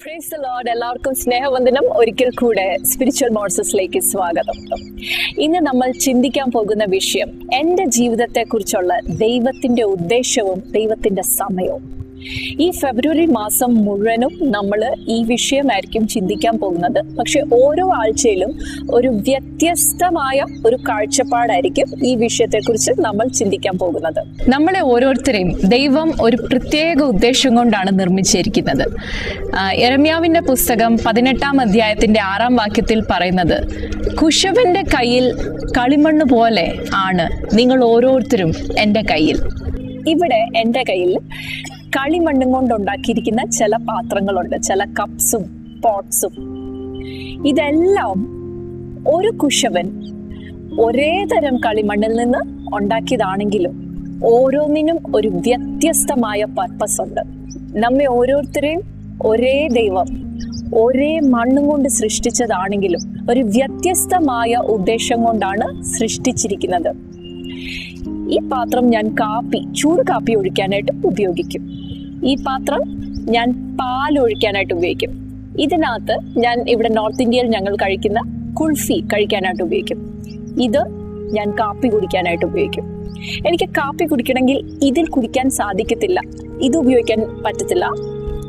Praise the Lord. എല്ലാവർക്കും സ്നേഹവന്ദനം. ഒരിക്കൽ കൂടെ സ്പിരിച്വൽ മോർസസിലേക്ക് സ്വാഗതം. ഇന്ന് നമ്മൾ ചിന്തിക്കാൻ പോകുന്ന വിഷയം എൻ്റെ ജീവിതത്തെക്കുറിച്ചുള്ള ദൈവത്തിന്റെ ഉദ്ദേശവും ദൈവത്തിന്റെ സമയവും. ഈ ഫെബ്രുവരി മാസം മുഴുവനും നമ്മൾ ഈ വിഷയമായിരിക്കും ചിന്തിക്കാൻ പോകുന്നത്. പക്ഷെ ഓരോ ആഴ്ചയിലും ഒരു വ്യത്യസ്തമായ ഒരു കാഴ്ചപ്പാടായിരിക്കും ഈ വിഷയത്തെക്കുറിച്ച് നമ്മൾ ചിന്തിക്കാൻ പോകുന്നത്. നമ്മളെ ഓരോരുത്തരെയും ദൈവം ഒരു പ്രത്യേക ഉദ്ദേശം കൊണ്ടാണ് നിർമ്മിച്ചിരിക്കുന്നത്. യെരമ്യാവിന്റെ പുസ്തകം 18-ാം അധ്യായത്തിന്റെ 6-ാം വാക്യത്തിൽ പറയുന്നത്, കുശവന്റെ കയ്യിൽ കളിമണ്ണ് പോലെ ആണ് നിങ്ങൾ ഓരോരുത്തരും എൻ്റെ കയ്യിൽ. ഇവിടെ എൻ്റെ കയ്യിൽ കളിമണ്ണും കൊണ്ടുണ്ടാക്കിയിരിക്കുന്ന ചില പാത്രങ്ങളുണ്ട്, ചില കപ്സും പോട്ട്സും. ഇതെല്ലാം ഒരു കുശവൻ ഒരേ തരം കളിമണ്ണിൽ നിന്ന് ഉണ്ടാക്കിയതാണെങ്കിലും ഓരോന്നിനും ഒരു വ്യത്യസ്തമായ പർപ്പസ് ഉണ്ട്. നമ്മെ ഓരോരുത്തരെയും ഒരേ ദൈവം ഒരേ മണ്ണും കൊണ്ട് സൃഷ്ടിച്ചതാണെങ്കിലും ഒരു വ്യത്യസ്തമായ ഉദ്ദേശം കൊണ്ടാണ് സൃഷ്ടിച്ചിരിക്കുന്നത്. ഈ പാത്രം ഞാൻ ചൂട് കാപ്പി ഒഴിക്കാനായിട്ട് ഉപയോഗിക്കും. ഈ പാത്രം ഞാൻ പാൽ ഒഴിക്കാനായിട്ട് ഉപയോഗിക്കും. ഇതിനകത്ത് ഞാൻ ഇവിടെ നോർത്ത് ഇന്ത്യയിൽ ഞങ്ങൾ കഴിക്കുന്ന കുൾഫി കഴിക്കാനായിട്ട് ഉപയോഗിക്കും. ഇത് ഞാൻ കാപ്പി കുടിക്കാനായിട്ട് ഉപയോഗിക്കും. എനിക്ക് കാപ്പി കുടിക്കണമെങ്കിൽ ഇതിൽ കുടിക്കാൻ സാധിക്കത്തില്ല, ഇത് ഉപയോഗിക്കാൻ പറ്റത്തില്ല,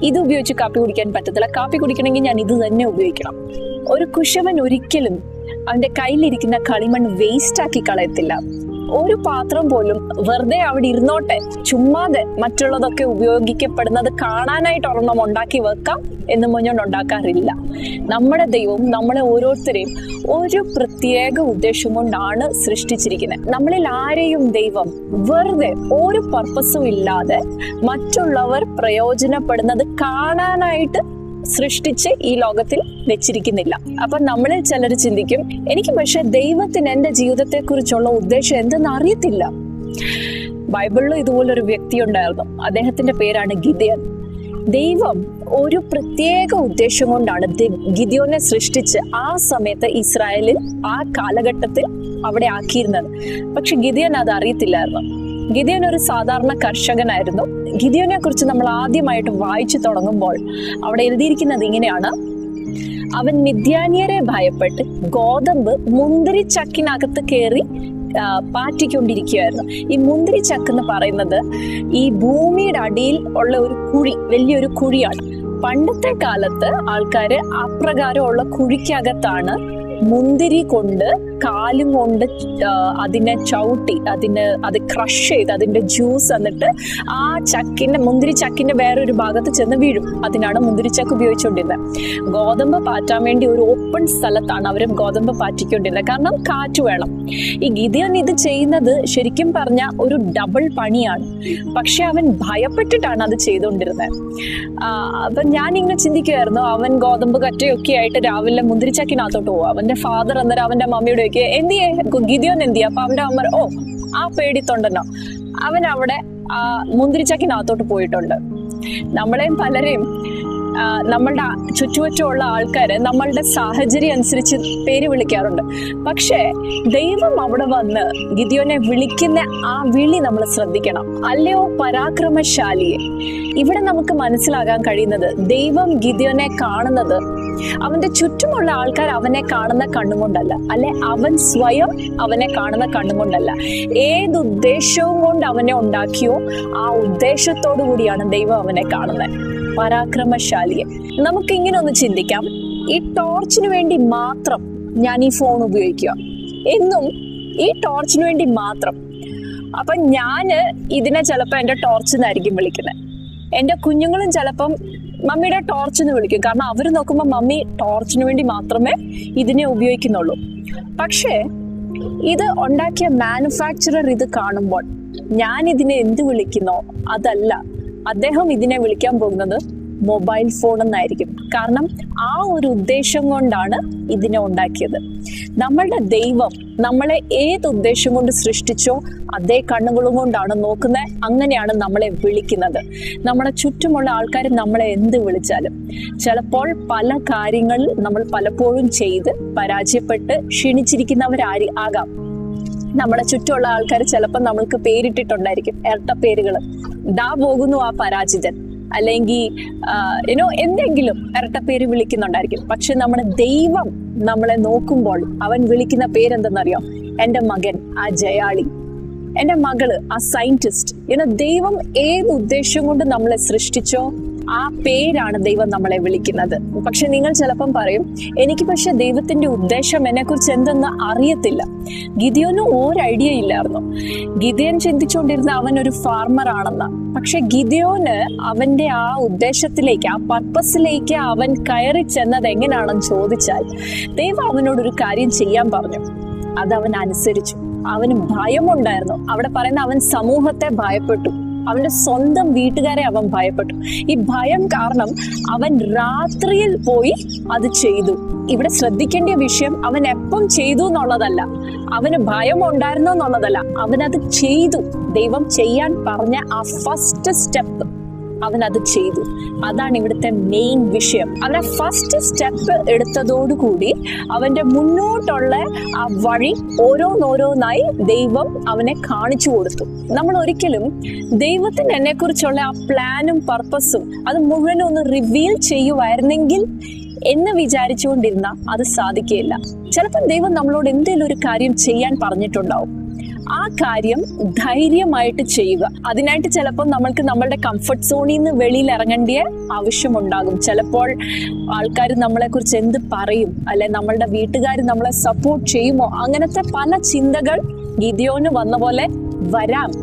ഇത് ഉപയോഗിച്ച് കാപ്പി കുടിക്കാൻ പറ്റത്തില്ല. കാപ്പി കുടിക്കണമെങ്കിൽ ഞാൻ ഇത് തന്നെ ഉപയോഗിക്കണം. ഒരു കുശവൻ ഒരിക്കലും അവന്റെ കയ്യിലിരിക്കുന്ന കളിമണ്ണ് വേസ്റ്റ് ആക്കി കളയത്തില്ല. ഒരു പാത്രം പോലും വെറുതെ അവിടെ ഇരുന്നോട്ടെ, ചുമ്മാതെ മറ്റുള്ളതൊക്കെ ഉപയോഗിക്കപ്പെടുന്നത് കാണാനായിട്ട് ഒരെണ്ണം ഉണ്ടാക്കി വെക്കാം എന്ന് മുന്നോട്ട് ഉണ്ടാക്കാറില്ല. നമ്മുടെ ദൈവം നമ്മളെ ഓരോരുത്തരെയും ഒരു പ്രത്യേക ഉദ്ദേശം കൊണ്ടാണ് സൃഷ്ടിച്ചിരിക്കുന്നത്. നമ്മളിൽ ആരെയും ദൈവം വെറുതെ ഒരു പർപ്പസും ഇല്ലാതെ മറ്റുള്ളവർ പ്രയോജനപ്പെടുന്നത് കാണാനായിട്ട് സൃഷ്ടിച്ച് ഈ ലോകത്തിൽ വെച്ചിരിക്കുന്നില്ല. അപ്പൊ നമ്മളിൽ ചിലർ ചിന്തിക്കും, എനിക്ക് പക്ഷെ ദൈവത്തിന് എന്റെ ജീവിതത്തെ കുറിച്ചുള്ള ഉദ്ദേശം എന്തെന്ന് അറിയത്തില്ല. ബൈബിളിൽ ഇതുപോലൊരു വ്യക്തി ഉണ്ടായിരുന്നു. അദ്ദേഹത്തിന്റെ പേരാണ് ഗിദെയോൻ. ദൈവം ഒരു പ്രത്യേക ഉദ്ദേശം കൊണ്ടാണ് ഗിദെയോനെ സൃഷ്ടിച്ച് ആ സമയത്ത് ഇസ്രായേലിൽ ആ കാലഘട്ടത്തിൽ അവിടെ ആക്കിയിരുന്നത്. പക്ഷെ ഗിദെയോൻ അത് അറിയത്തില്ലായിരുന്നു. ഗിദെയോൻ ഒരു സാധാരണ കർഷകനായിരുന്നു. ഗിദെയോനെ കുറിച്ച് നമ്മൾ ആദ്യമായിട്ട് വായിച്ചു തുടങ്ങുമ്പോൾ അവിടെ എഴുതിയിരിക്കുന്നത് ഇങ്ങനെയാണ്: അവൻ മിദ്യാന്യരെ ഭയപ്പെട്ട് ഗോതമ്പ് മുന്തിരിച്ചക്കിനകത്ത് കയറി പാറ്റിക്കൊണ്ടിരിക്കുകയായിരുന്നു. ഈ മുന്തിരിച്ചക്ക് എന്ന് പറയുന്നത് ഈ ഭൂമിയുടെ അടിയിൽ ഉള്ള ഒരു കുഴി, വലിയൊരു കുഴിയാണ്. പണ്ടത്തെ കാലത്ത് ആൾക്കാര് അപ്രകാരമുള്ള കുഴിക്കകത്താണ് മുന്തിരി കൊണ്ട് കാലും കൊണ്ട് അതിനെ ചവിട്ടി അത് ക്രഷ് ചെയ്ത് അതിന്റെ ജ്യൂസ് എന്നിട്ട് ആ മുന്തിരി ചക്കിന്റെ വേറൊരു ഭാഗത്ത് ചെന്ന് വീഴും. അതിനാണ് മുന്തിരിച്ചക്ക് ഉപയോഗിച്ചുകൊണ്ടിരുന്നത്. ഗോതമ്പ് പാറ്റാൻ വേണ്ടി ഒരു ഓപ്പൺ സ്ഥലത്താണ് അവർ ഗോതമ്പ് പാറ്റിക്കൊണ്ടിരുന്നത്, കാരണം കാറ്റ് വേണം. ഈ ഗിദെയോൻ ഇത് ചെയ്യുന്നത് ശരിക്കും പറഞ്ഞ ഒരു ഡബിൾ പണിയാണ്. പക്ഷെ അവൻ ഭയപ്പെട്ടിട്ടാണ് അത് ചെയ്തുകൊണ്ടിരുന്നത്. അപ്പൊ ഞാൻ ഇങ്ങനെ ചിന്തിക്കുമായിരുന്നു, അവൻ ഗോതമ്പ് കറ്റയൊക്കെ ആയിട്ട് രാവിലെ മുന്തിരിച്ചക്കിനകത്തോട്ട് പോകും. അവന്റെ ഫാദർ അന്നേരം അവന്റെ മമ്മിയോട് ചോദിക്കുക, എന്തിയെ ഗിദെയോൻ എന്തിയാ? അപ്പൊ അവന്റെ അമ്മ, ആ പേടിത്തൊണ്ടെന്നോ, അവൻ അവിടെ മുന്തിരിച്ചക്കിനകത്തോട്ട് പോയിട്ടുണ്ട്. നമ്മളെയും പലരെയും നമ്മളുടെ ചുറ്റുവറ്റമുള്ള ആൾക്കാര് നമ്മളുടെ സാഹചര്യം അനുസരിച്ച് പേര് വിളിക്കാറുണ്ട്. പക്ഷെ ദൈവം അവിടെ വന്ന് ഗിദെയോനെ വിളിക്കുന്ന ആ വിളി നമ്മൾ ശ്രദ്ധിക്കണം. അല്ലയോ പരാക്രമശാലിയെ. ഇവിടെ നമുക്ക് മനസ്സിലാകാൻ കഴിയുന്നത്, ദൈവം ഗിദെയോനെ കാണുന്നത് അവന്റെ ചുറ്റുമുള്ള ആൾക്കാർ അവനെ കാണുന്ന കണ്ണുകൊണ്ടല്ല, അല്ലെ അവൻ സ്വയം അവനെ കാണുന്ന കണ്ണുകൊണ്ടല്ല. ഏതുദ്ദേശവും കൊണ്ട് അവനെ ഉണ്ടാക്കിയോ ആ ഉദ്ദേശത്തോടു കൂടിയാണ് ദൈവം അവനെ കാണുന്നത്. പരാക്രമശാലിയെ. നമുക്ക് ഇങ്ങനെ ഒന്ന് ചിന്തിക്കാം, ഈ ടോർച്ചിന് വേണ്ടി മാത്രം ഞാൻ ഈ ഫോൺ ഉപയോഗിക്കുക എന്നും, ഈ ടോർച്ചിന് വേണ്ടി മാത്രം. അപ്പൊ ഞാന് ഇതിനെ ചിലപ്പോ എന്റെ ടോർച്ച് എന്നായിരിക്കും വിളിക്കുന്നത്. എന്റെ കുഞ്ഞുങ്ങളും ചിലപ്പം മമ്മിയുടെ ടോർച്ച് എന്ന് വിളിക്കും, കാരണം അവര് നോക്കുമ്പോൾ മമ്മി ടോർച്ചിന് വേണ്ടി മാത്രമേ ഇതിനെ ഉപയോഗിക്കുന്നുള്ളൂ. പക്ഷേ ഇത് ഉണ്ടാക്കിയ മാനുഫാക്ചറർ ഇത് കാണുമ്പോൾ ഞാൻ ഇതിനെ എന്ത് വിളിക്കുന്നോ അതല്ല, അദ്ദേഹം ഇതിനെ വിളിക്കാൻ പോകുന്നത് മൊബൈൽ ഫോൺ എന്നായിരിക്കും. കാരണം ആ ഒരു ഉദ്ദേശം കൊണ്ടാണ് ഇതിനെ ഉണ്ടാക്കിയത്. നമ്മളുടെ ദൈവം നമ്മളെ ഏത് ഉദ്ദേശം കൊണ്ട് സൃഷ്ടിച്ചോ അതേ കണ്ണുകളും കൊണ്ടാണ് നോക്കുന്നത്. അങ്ങനെയാണ് നമ്മളെ വിളിക്കുന്നത്. നമ്മുടെ ചുറ്റുമുള്ള ആൾക്കാർ നമ്മളെ എന്ത് വിളിച്ചാലും ചിലപ്പോൾ പല കാര്യങ്ങളിൽ നമ്മൾ പലപ്പോഴും ചെയ്ത് പരാജയപ്പെട്ട് ക്ഷീണിച്ചിരിക്കുന്നവരാകാം. നമ്മുടെ ചുറ്റുമുള്ള ആൾക്കാർ ചിലപ്പോൾ നമ്മൾക്ക് പേരിട്ടിട്ടുണ്ടായിരിക്കും, ഇരട്ട പേരുകൾ. ദാ പോകുന്നു ആ പരാജിതൻ, അല്ലെങ്കിൽ എന്തെങ്കിലും ഇരട്ടപ്പേര് വിളിക്കുന്നുണ്ടായിരിക്കും. പക്ഷെ നമ്മുടെ ദൈവം നമ്മളെ നോക്കുമ്പോൾ അവൻ വിളിക്കുന്ന പേരെന്തെന്നറിയോ? എൻ്റെ മകൻ ആ ജയാളി, എൻ്റെ മകള് ആ സയന്റിസ്റ്റ്. ദൈവം ഏത് ഉദ്ദേശം കൊണ്ട് നമ്മളെ സൃഷ്ടിച്ചോ ആ പേരാണ് ദൈവം നമ്മളെ വിളിക്കുന്നത്. പക്ഷെ നിങ്ങൾ ചിലപ്പം പറയും, എനിക്ക് പക്ഷെ ദൈവത്തിന്റെ ഉദ്ദേശം എന്നെ കുറിച്ച് എന്തെന്ന് അറിയത്തില്ല. ഗിദിയോന് ഒരു ഐഡിയ ഇല്ലായിരുന്നു. ഗിദിയോൻ ചിന്തിച്ചുകൊണ്ടിരുന്ന അവൻ ഒരു ഫാർമർ ആണെന്ന്. പക്ഷെ ഗിദിയോന് അവന്റെ ആ ഉദ്ദേശത്തിലേക്ക്, ആ പർപ്പസിലേക്ക് അവൻ കയറി ചെന്നത് എങ്ങനെയാണെന്ന് ചോദിച്ചാൽ, ദൈവം അവനോടൊരു കാര്യം ചെയ്യാൻ പറഞ്ഞു. അതവൻ അനുസരിച്ചു. അവന് ഭയമുണ്ടായിരുന്നു. അവിടെ പറയുന്ന അവൻ സമൂഹത്തെ ഭയപ്പെട്ടു, അവന്റെ സ്വന്തം വീട്ടുകാരെ അവൻ ഭയപ്പെട്ടു. ഈ ഭയം കാരണം അവൻ രാത്രിയിൽ പോയി അത് ചെയ്തു. ഇവിടെ ശ്രദ്ധിക്കേണ്ട വിഷയം അവൻ എപ്പം ചെയ്തു എന്നുള്ളതല്ല, അവന് ഭയം ഉണ്ടായിരുന്നു എന്നുള്ളതല്ല, അവനത് ചെയ്തു. ദൈവം ചെയ്യാൻ പറഞ്ഞ ആ ഫസ്റ്റ് സ്റ്റെപ്പ് അവനത് ചെയ്തു. അതാണ് ഇവിടുത്തെ മെയിൻ വിഷയം. അവനെ ഫസ്റ്റ് സ്റ്റെപ്പ് എടുത്തതോടുകൂടി അവന്റെ മുന്നോട്ടുള്ള ആ വഴി ഓരോന്നോരോന്നായി ദൈവം അവനെ കാണിച്ചു കൊടുത്തു. നമ്മൾ ഒരിക്കലും ദൈവത്തിന് എന്നെ കുറിച്ചുള്ള ആ പ്ലാനും പർപ്പസും അത് മുഴുവനും ഒന്ന് റിവീൽ ചെയ്യുമായിരുന്നെങ്കിൽ എന്ന് വിചാരിച്ചുകൊണ്ടിരുന്ന അത് സാധിക്കുകയില്ല. ചിലപ്പോൾ ദൈവം നമ്മളോട് എന്തെങ്കിലും ഒരു കാര്യം ചെയ്യാൻ പറഞ്ഞിട്ടുണ്ടാവും. ആ കാര്യം ധൈര്യമായിട്ട് ചെയ്യുക. അതിനായിട്ട് ചിലപ്പോൾ നമ്മൾക്ക് നമ്മളുടെ കംഫർട്ട് സോണിൽ നിന്ന് വെളിയിൽ ഇറങ്ങേണ്ട ആവശ്യമുണ്ടാകും. ചിലപ്പോൾ ആൾക്കാർ നമ്മളെ കുറിച്ച് എന്ത് പറയും, അല്ലെ നമ്മളുടെ വീട്ടുകാർ നമ്മളെ സപ്പോർട്ട് ചെയ്യുമോ, അങ്ങനത്തെ പല ചിന്തകൾ ഗിദിയോന് വന്ന പോലെ വരാം.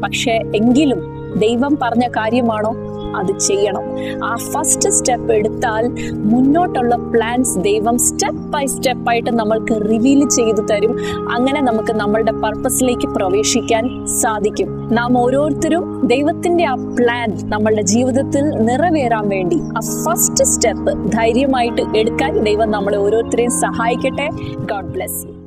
പക്ഷെ എങ്കിലും ദൈവം പറഞ്ഞ കാര്യമാണോ, അത് ചെയ്യണം. ആ ഫസ്റ്റ് സ്റ്റെപ്പ് എടുത്താൽ മുന്നോട്ടുള്ള പ്ലാൻസ് ദൈവം സ്റ്റെപ്പ് ബൈ സ്റ്റെപ്പ് ആയിട്ട് നമ്മൾക്ക് റിവീൽ ചെയ്തു തരും. അങ്ങനെ നമുക്ക് നമ്മളുടെ പർപ്പസിലേക്ക് പ്രവേശിക്കാൻ സാധിക്കും. നാം ഓരോരുത്തരും ദൈവത്തിന്റെ ആ പ്ലാൻ നമ്മളുടെ ജീവിതത്തിൽ നിറവേറാൻ വേണ്ടി ആ ഫസ്റ്റ് സ്റ്റെപ്പ് ധൈര്യമായിട്ട് എടുക്കാൻ ദൈവം നമ്മളെ ഓരോരുത്തരെയും സഹായിക്കട്ടെ. God bless you.